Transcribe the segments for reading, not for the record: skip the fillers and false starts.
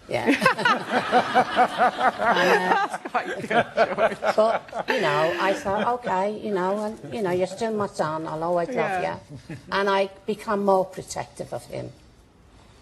Yeah. That's quite good, George. But, you know, I thought, OK, you know, and, you know, you're still my son, I'll always love you. And I become more protective of him.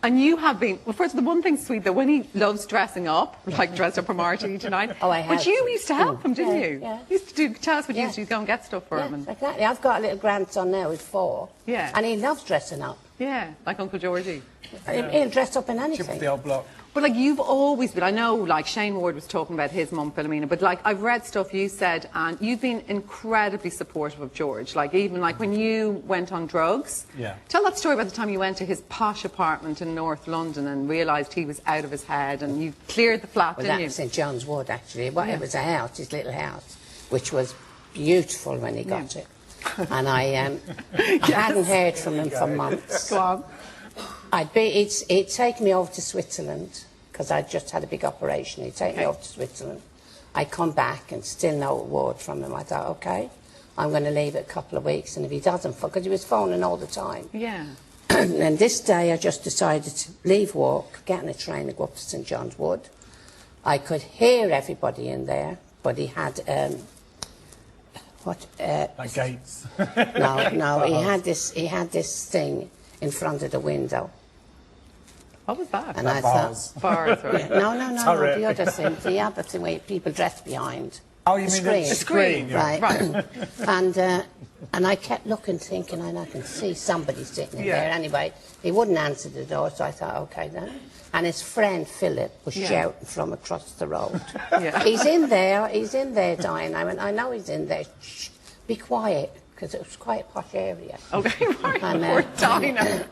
And you have been, well, first, the one thing sweet, that when he loves dressing up, like dressed up for Marty tonight, Oh, I have but you to. used to help him, didn't you? Yeah. You used to tell us what you Yeah. used to do, go and get stuff for him. And, Exactly. I've got a little grandson now who's 4. Yeah. And he loves dressing up. yeah, like Uncle Georgie. He'll dress up in Chip off anything. the old block. But like you've always been, I know like Shane Ward was talking about his mum Philomena, but like I've read stuff you said and you've been incredibly supportive of George. Like even like when you went on drugs. Yeah. Tell that story about the time you went to his posh apartment in North London and realised he was out of his head and you cleared the flat, Well, didn't that you? was St John's Wood, actually. Well, it was a house, his little house, which was beautiful when he got it. And I hadn't heard from him for months. Go on. He'd take me over to Switzerland, because I'd just had a big operation. He'd take me over to Switzerland. I'd come back and still no word from him. I thought, OK, I'm going to leave it a couple of weeks, and if he doesn't, because he was phoning all the time. Yeah. And this day I just decided to leave work, get on a train and go up to St John's Wood. I could hear everybody in there, but he had Like gates. no, he had this thing in front of the window. What was that? And I Bars. thought, Bars, right? no, Turret. the other thing where people dress behind. Oh, you The mean screen. the screen? Yeah. Right. And I kept looking, thinking, I can see somebody sitting in there. Anyway, he wouldn't answer the door, so I thought, OK then. And his friend Philip was shouting from across the road. Yeah. He's in there, dying. I went, I know he's in there. Shh, be quiet, because it was quite a posh area. Okay, right. And, Poor Dinah.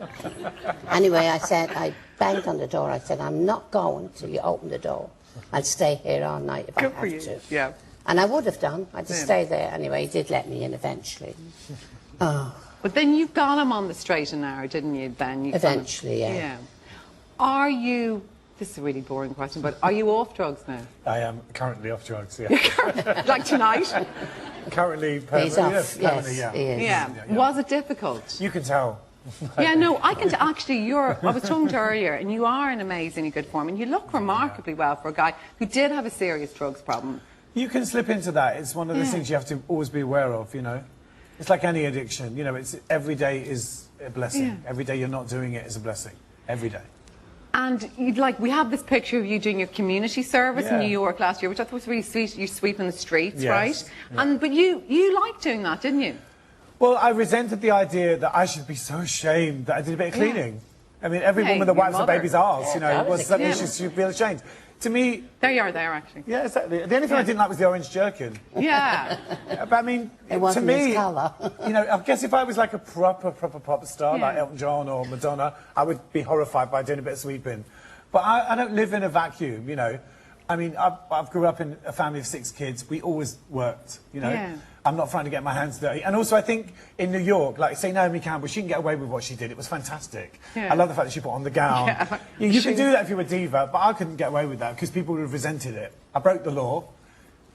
Anyway, I banged on the door. I said, I'm not going till you open the door. I'll stay here all night if Good I for have you. to. Yeah. And I would have done. I'd just stay there. Anyway, he did let me in eventually. Oh, But then you got him on the straight and narrow, didn't you, Ben? You eventually, yeah. Yeah. Are you, this is a really boring question, but are you off drugs now? I am currently off drugs, yeah. Like tonight? Currently, He's off, permanently, yes, yeah. he is. Yeah. Was it difficult? You can tell. Yeah, no, I can actually, I was talking to you earlier, and you are in amazingly good form, and you look remarkably well for a guy who did have a serious drugs problem. You can slip into that. It's one of those things you have to always be aware of, you know. It's like any addiction, you know, it's every day is a blessing. Yeah. Every day you're not doing it is a blessing. Every day. And you'd like, we have this picture of you doing your community service in Yeah. New York last year, which I thought was really sweet. You're sweeping the streets, Yes. right? Yeah. But you liked doing that, didn't you? Well, I resented the idea that I should be so ashamed that I did a bit of cleaning. I mean, every Hey, woman that your wipes her mother. baby's arse, you know, that was was a something clean. she should feel ashamed. To me, There you are there, actually. yeah, exactly. The only thing I didn't like was the orange jerkin. Yeah. But I mean, It to wasn't me, his colour. you know, I guess if I was like a proper pop star, like Yeah. Elton John or Madonna, I would be horrified by doing a bit of sweeping. But I don't live in a vacuum, you know. I mean, I've grew up in a family of 6 kids. We always worked, you know. Yeah. I'm not trying to get my hands dirty. And also, I think in New York, like, say Naomi Campbell, she can get away with what she did. It was fantastic. Yeah. I love the fact that she put on the gown. Yeah. You can do that if you're a diva, but I couldn't get away with that because people would have resented it. I broke the law.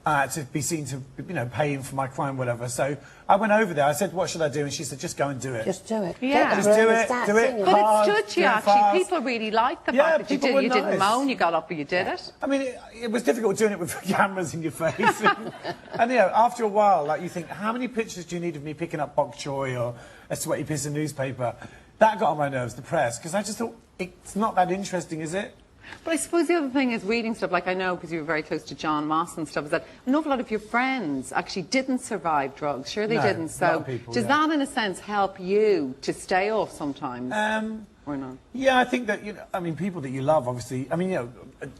To be seen to, you know, paying for my crime, whatever. So I went over there. I said, "What should I do?" And she said, "Just go and do it." Just do it. Yeah. Get the Just do broom and it, start do it. singing. But Hard, it stood you, do it actually. fast. People really liked the Yeah, fact that you people did. were You didn't nice. moan, you got up and you did it. I mean, it was difficult doing it with cameras in your face. And, you know, after a while, like, you think, how many pictures do you need of me picking up bok choy or a sweaty piece of newspaper? That got on my nerves, the press, because I just thought, it's not that interesting, is it? But I suppose the other thing is reading stuff, like I know because you were very close to John Moss and stuff, is that an awful lot of your friends actually didn't survive drugs. Sure they No, didn't. a lot So of people, does yeah. that in a sense help you to stay off sometimes? Or not? Yeah, I think that, you know, I mean, people that you love, obviously, I mean, you know,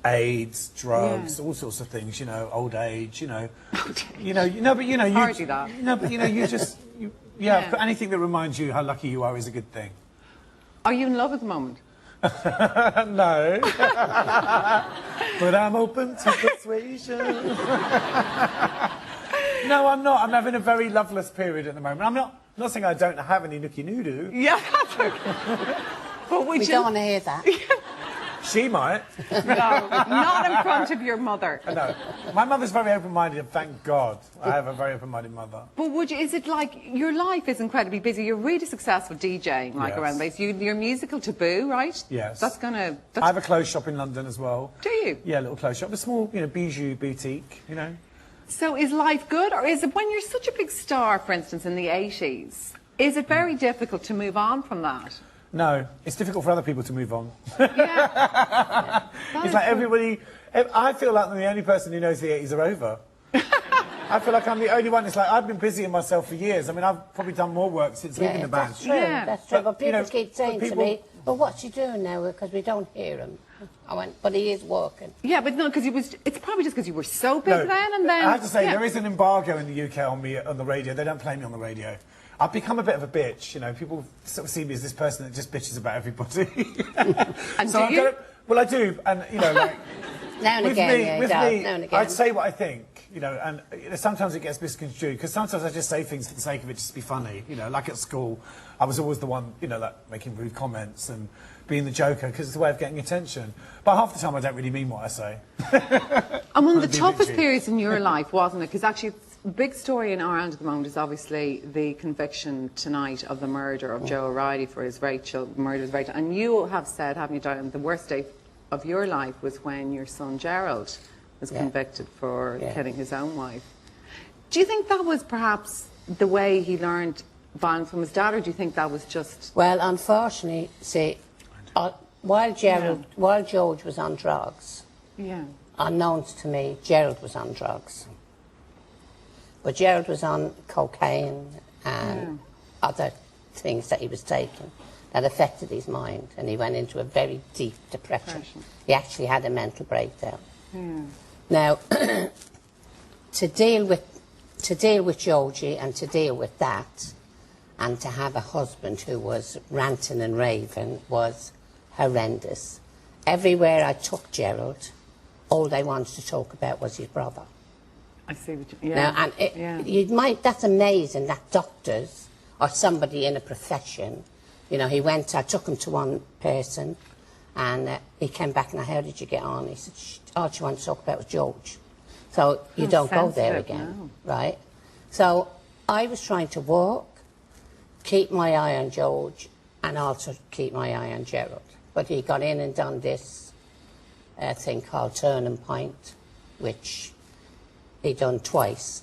AIDS, drugs, all sorts of things, you know, old age, you know. You know, but, you know, Hardly that. No, but, you know, you just, yeah, Yeah. but anything that reminds you how lucky you are is a good thing. Are you in love at the moment? No. But I'm open to persuasion. No, I'm not. I'm having a very loveless period at the moment. I'm not saying I don't have any nookie noodoo. Yeah, that's okay. But would We you... don't want to hear that. She might. No, not in front of your mother. No. My mother's very open-minded, and thank God. I have a very open-minded mother. But is it like, your life is incredibly busy. You're really successful DJing, like Yes. around the place. Your musical Taboo, right? Yes. I have a clothes shop in London as well. Do you? Yeah, a little clothes shop. A small, bijou boutique, So is life good, or is it when you're such a big star, for instance, in the 80s, is it very difficult to move on from that? No, it's difficult for other people to move on. Yeah. It's like everybody... I feel like I'm the only person who knows the 80s are over. I feel like I'm the only one. It's like I've been busying myself for years. I mean, I've probably done more work since leaving the band. That's true, Yeah. that's true. But people you know, keep saying people- to me, well, what's he doing now? Because we don't hear him. I went, but he is working. Yeah, but no, because it's probably just because you were so big then, and then... I have to say, yeah. there is an embargo in the UK on me on the radio. They don't play me on the radio. I've become a bit of a bitch, People sort of see me as this person that just bitches about everybody. And So do you? well, I do, and like... Now and with again, me, yeah, he with does, me, now and again. I'd say what I think, and sometimes it gets misconstrued, because sometimes I just say things for the sake of it just to be funny, like at school, I was always the one, like making rude comments and being the joker, because it's a way of getting attention. But half the time I don't really mean what I say. And one of the I'd be toughest bitchy. periods in your life, wasn't it? Because actually, the big story in Ireland at the moment is obviously the conviction tonight of the murder of Joe O'Reilly for his murder of Rachel. And you have said, haven't you, Diane, the worst day of your life was when your son Gerald was convicted for killing his own wife. Do you think that was perhaps the way he learned violence from his dad, or do you think that was just... Well, unfortunately, see, while George was on drugs, unknowns to me, Gerald was on drugs. But Gerald was on cocaine and other things that he was taking that affected his mind, and he went into a very deep depression. He actually had a mental breakdown. Now, to deal with Georgie and to deal with that, and to have a husband who was ranting and raving was horrendous. Everywhere I took Gerald, all they wanted to talk about was his brother. I see what you... Now, and that's amazing that doctors or somebody in a profession, I took him to one person and he came back and how did you get on? He said, all she wanted to talk about was George. So you don't go there again, right? So I was trying to walk, keep my eye on George and also keep my eye on Gerald. But he got in and done this thing called Turning Point, which he done twice.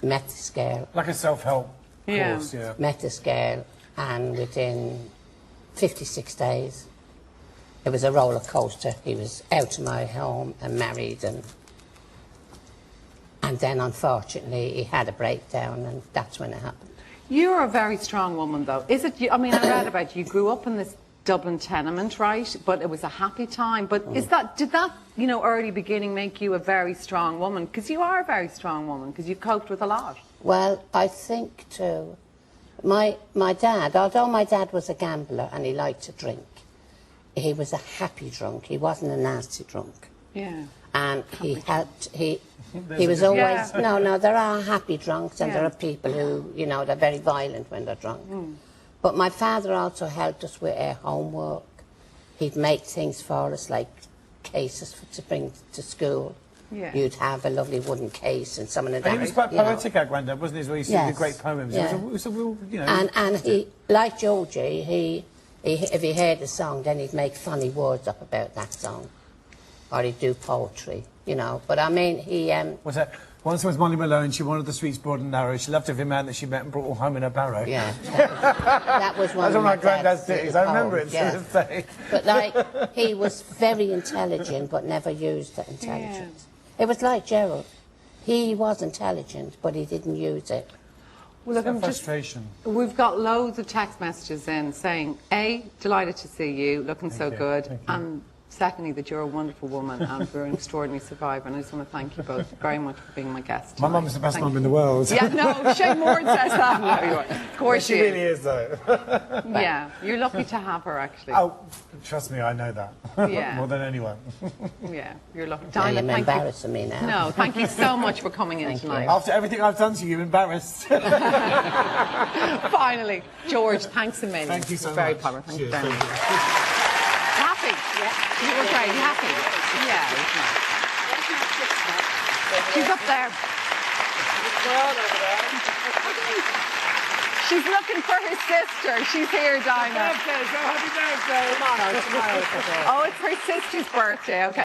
Met this girl. Like a self-help course, Met this girl, and within 56 days, it was a roller coaster. He was out of my home and married, and then unfortunately he had a breakdown, and that's when it happened. You're a very strong woman, though. Is it? I mean, I read about you. You grew up in this Dublin tenement, right? But it was a happy time. But did that, early beginning make you a very strong woman? Because you are a very strong woman, because you coped with a lot. Well, I think too. My dad, although my dad was a gambler and he liked to drink, he was a happy drunk. He wasn't a nasty drunk. Yeah. And he was always... No, there are happy drunks and there are people who, they're very violent when they're drunk. But my father also helped us with our homework. He'd make things for us, like cases to bring to school. Yeah. You'd have a lovely wooden case and some of the... And he was quite poetic, our granddad, wasn't he? As well, he used to do great poems. Yeah. It was a real, And he, like Georgie, if he heard a song, then he'd make funny words up about that song. Or he'd do poetry, But I mean, he... What's that? Once was Molly Malone, she wanted the streets broad and narrow. She loved every man that she met and brought all home in her barrow. Yeah, that was one That's of one of my granddad's dad's ditties. I remember it to poems, this day. But he was very intelligent, but never used that intelligence. It was like Gerald. He was intelligent, but he didn't use it. Well, look, Frustration. We've got loads of text messages in saying, A, delighted to see you, looking so good, and secondly, that you're a wonderful woman and you're an extraordinary survivor, and I just want to thank you both very much for being my guest My tonight. mum's the best mum in the world. Yeah, no, Shane Moore says that. No, you are. Of course She really is, though. Yeah, you're lucky to have her, actually. Oh, trust me, I know that. Yeah. More than anyone. Yeah, you're lucky. Now Diana, you're thank you. embarrassing me now. No, thank you so much for coming in tonight. After everything I've done to you, you're embarrassed. Finally, George, thanks a million. Thank you so Very much. clever. Thank you Cheers. very Thank much. Happy? Yeah. You were great. Are you happy? Yeah. She's up there. She's looking for her sister. She's here, Dinah. Happy birthday. Tomorrow. Oh, it's her sister's birthday. Okay.